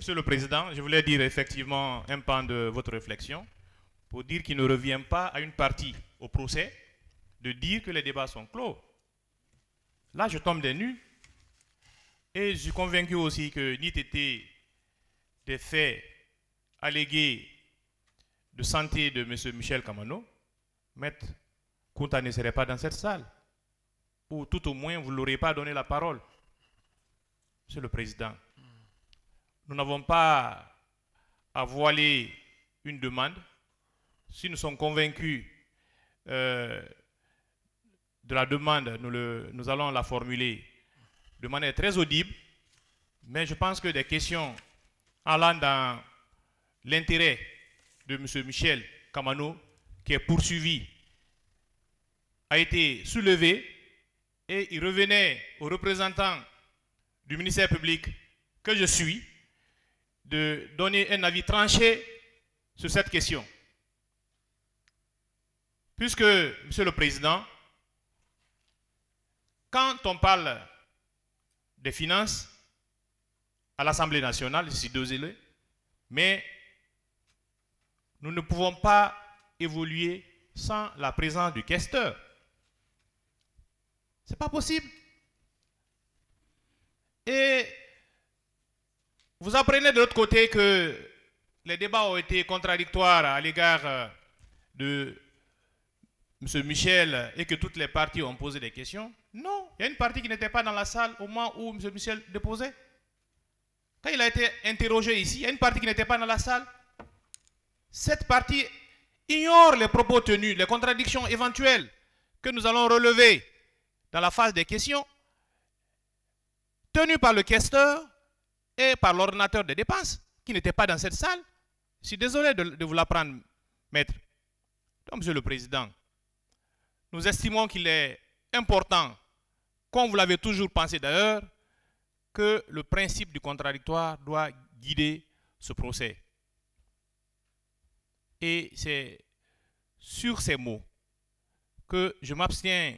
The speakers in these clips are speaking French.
Monsieur le Président, je voulais dire effectivement un pan de votre réflexion pour dire qu'il ne revient pas à une partie au procès de dire que les débats sont clos. Là, je tombe des nues et je suis convaincu aussi que n'eût été des faits allégués de santé de M. Michel Kamano, Maître Kounta ne serait pas dans cette salle. Ou tout au moins, vous ne l'aurez pas donné la parole. Monsieur le Président, nous n'avons pas à voiler une demande. Si nous sommes convaincus de la demande, nous allons la formuler de manière très audible. Mais je pense que des questions allant dans l'intérêt de M. Michel Kamano, qui est poursuivi, a été soulevé et il revenait aux représentants du ministère public que je suis de donner un avis tranché sur cette question. Puisque, Monsieur le Président, quand on parle des finances à l'Assemblée nationale, je suis désolé, mais nous ne pouvons pas évoluer sans la présence du questeur. Ce n'est pas possible. Et vous apprenez de l'autre côté que les débats ont été contradictoires à l'égard de M. Michel et que toutes les parties ont posé des questions. Non, il y a une partie qui n'était pas dans la salle au moment où M. Michel déposait. Quand il a été interrogé ici, il y a une partie qui n'était pas dans la salle. Cette partie ignore les propos tenus, les contradictions éventuelles que nous allons relever dans la phase des questions, tenues par le questeur et par l'ordonnateur des dépenses, qui n'était pas dans cette salle. Je suis désolé de vous l'apprendre, maître. Donc, Monsieur le Président, nous estimons qu'il est important, comme vous l'avez toujours pensé d'ailleurs, que le principe du contradictoire doit guider ce procès. Et c'est sur ces mots que je m'abstiens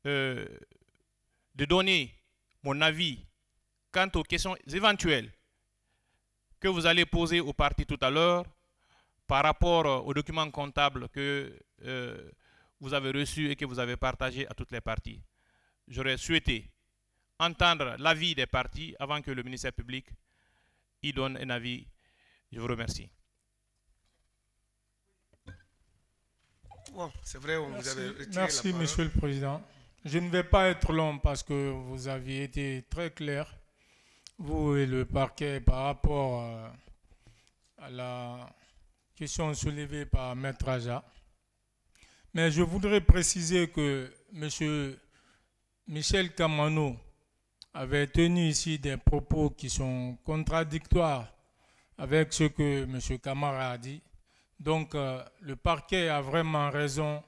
de donner mon avis quant aux questions éventuelles que vous allez poser aux parties tout à l'heure par rapport aux documents comptables que vous avez reçus et que vous avez partagés à toutes les parties. J'aurais souhaité entendre l'avis des parties avant que le ministère public y donne un avis. Je vous remercie. Bon, c'est vrai, vous avez retiré Merci, la parole. Monsieur le Président. Je ne vais pas être long parce que vous aviez été très clair, vous et le parquet, par rapport à la question soulevée par Maître Aja. Mais je voudrais préciser que M. Michel Kamano avait tenu ici des propos qui sont contradictoires avec ce que M. Kamara a dit. Donc, le parquet a vraiment raison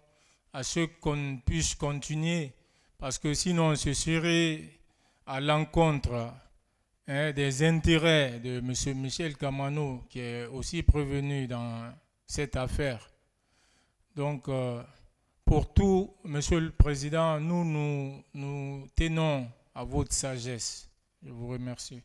à ce qu'on puisse continuer, parce que sinon, ce serait à l'encontre des intérêts de M. Michel Kamano, qui est aussi prévenu dans cette affaire. Donc, pour tout, Monsieur le Président, nous tenons à votre sagesse. Je vous remercie.